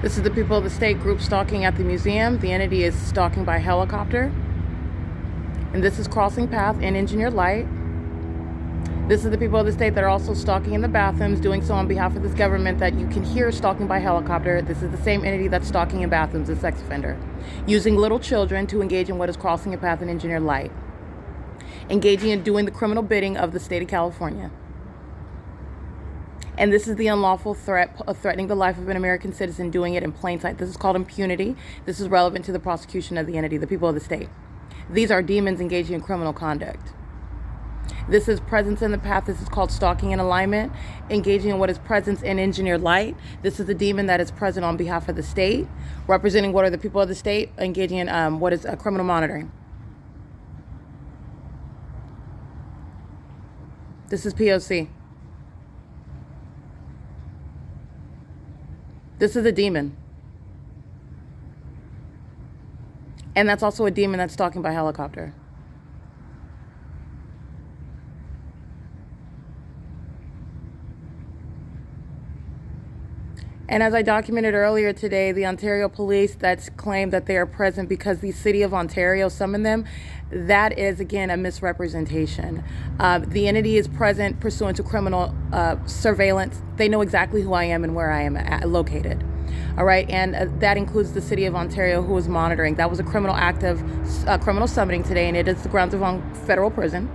This is the people of the state group stalking at the museum. The entity is stalking by helicopter. And this is crossing path in engineered light. This is the people of the state that are also stalking in the bathrooms, doing so on behalf of this government that you can hear stalking by helicopter. This is the same entity that's stalking in bathrooms, a sex offender, using little children to engage in what is crossing a path in engineered light, engaging in doing the criminal bidding of the state of California. And this is the unlawful threat of threatening the life of an American citizen, doing it in plain sight. This is called impunity. This is relevant to the prosecution of the entity, the people of the state. These are demons engaging in criminal conduct. This is presence in the path. This is called stalking in alignment, engaging in what is presence in engineered light. This is a demon that is present on behalf of the state, representing what are the people of the state, engaging in what is criminal monitoring. This is P.O.C. This is a demon. And that's also a demon that's stalking by helicopter. And as I documented earlier today, the Ontario police that's claimed that they are present because the city of Ontario summoned them, that is, again, a misrepresentation. The entity is present pursuant to criminal surveillance. They know exactly who I am and where I am located. All right, and that includes the city of Ontario, who is monitoring. That was a criminal act of criminal summoning today, and it is the grounds of federal prison.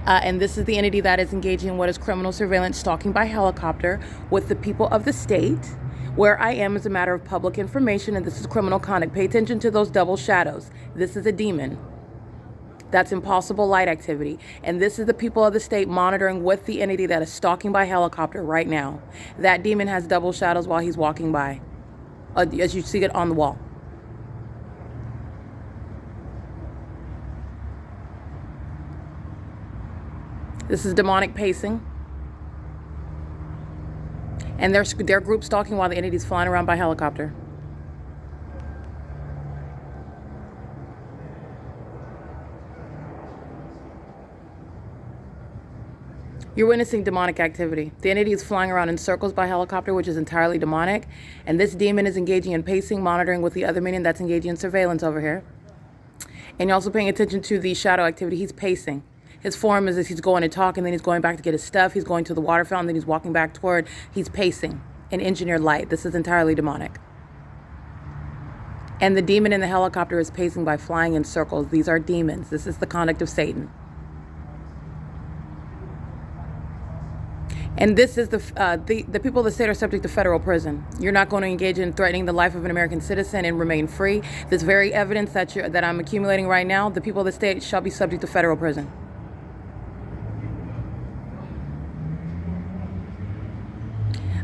And this is the entity that is engaging in what is criminal surveillance, stalking by helicopter with the people of the state. Where I am is a matter of public information, and this is criminal conduct. Pay attention to those double shadows. This is a demon. That's impossible light activity. And this is the people of the state monitoring with the entity that is stalking by helicopter right now. That demon has double shadows while he's walking by, as you see it on the wall. This is demonic pacing. And they're group stalking while the entity's flying around by helicopter. You're witnessing demonic activity. The entity is flying around in circles by helicopter, which is entirely demonic. And this demon is engaging in pacing, monitoring with the other minion that's engaging in surveillance over here. And you're also paying attention to the shadow activity. He's pacing. His form is as he's going to talk, and then he's going back to get his stuff. He's going to the water fountain, then he's walking back toward. He's pacing in engineered light. This is entirely demonic. And the demon in the helicopter is pacing by flying in circles. These are demons. This is the conduct of Satan. And this is the people of the state are subject to federal prison. You're not going to engage in threatening the life of an American citizen and remain free. This very evidence that I'm accumulating right now, the people of the state shall be subject to federal prison.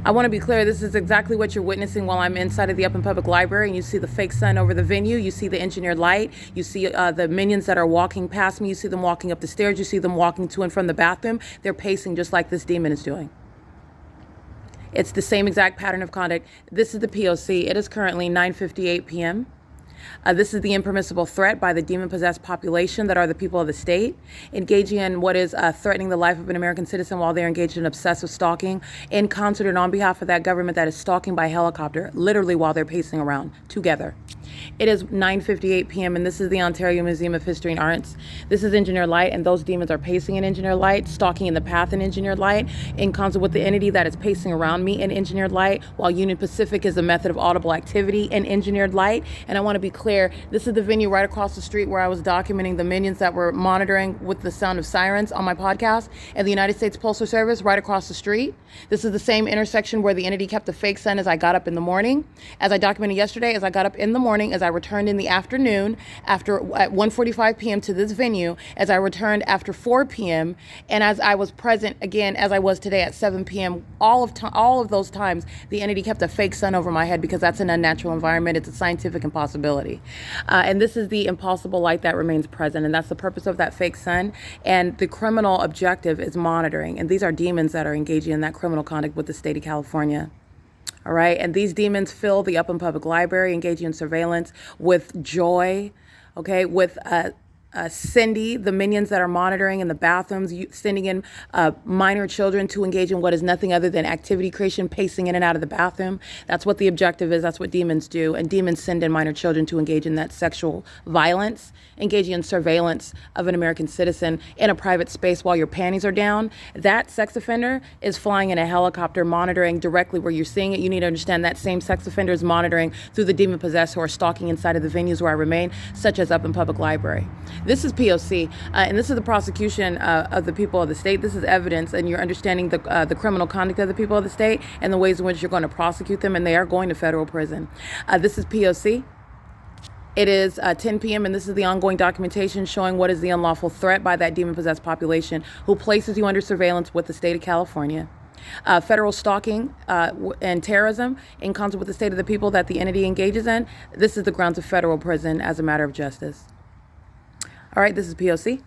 I want to be clear, this is exactly what you're witnessing while I'm inside of the Upland Public Library, and you see the fake sun over the venue, you see the engineered light, you see the minions that are walking past me, you see them walking up the stairs, you see them walking to and from the bathroom. They're pacing just like this demon is doing. It's the same exact pattern of conduct. This is the P.O.C. It is currently 9:58 p.m. This is the impermissible threat by the demon-possessed population that are the people of the state, engaging in what is threatening the life of an American citizen while they're engaged in obsessive stalking in concert and on behalf of that government that is stalking by helicopter, literally while they're pacing around together. It is 9:58 p.m. and this is the Ontario Museum of History and Arts. This is engineered light, and those demons are pacing in engineered light, stalking in the path in engineered light, in concert with the entity that is pacing around me in engineered light, while Union Pacific is a method of audible activity in engineered light. And I want to be clear, this is the venue right across the street where I was documenting the minions that were monitoring with the sound of sirens on my podcast, and the United States Postal Service right across the street. This is the same intersection where the entity kept the fake sun as I got up in the morning. As I documented yesterday, as I got up in the morning, as I returned in the afternoon at 1:45 p.m. to this venue, as I returned after 4 p.m., and as I was present again as I was today at 7 p.m. All of those times, the entity kept a fake sun over my head because that's an unnatural environment. It's a scientific impossibility. And this is the impossible light that remains present, and that's the purpose of that fake sun. And the criminal objective is monitoring, and these are demons that are engaging in that criminal conduct with the state of California. All right, and these demons fill the Upland Public Library, engaging in surveillance with joy, okay, with Cindy, the minions that are monitoring in the bathrooms, sending in minor children to engage in what is nothing other than activity creation, pacing in and out of the bathroom. That's what the objective is. That's what demons do. And demons send in minor children to engage in that sexual violence, engaging in surveillance of an American citizen in a private space while your panties are down. That sex offender is flying in a helicopter, monitoring directly where you're seeing it. You need to understand that same sex offender is monitoring through the demon possessed who are stalking inside of the venues where I remain, such as up in public library. This is P.O.C., and this is the prosecution of the people of the state. This is evidence, and you're understanding the criminal conduct of the people of the state and the ways in which you're going to prosecute them, and they are going to federal prison. This is P.O.C. It is 10 p.m., and this is the ongoing documentation showing what is the unlawful threat by that demon-possessed population who places you under surveillance with the state of California. Federal stalking and terrorism in concert with the state of the people that the entity engages in. This is the grounds of federal prison as a matter of justice. All right, this is P.O.C.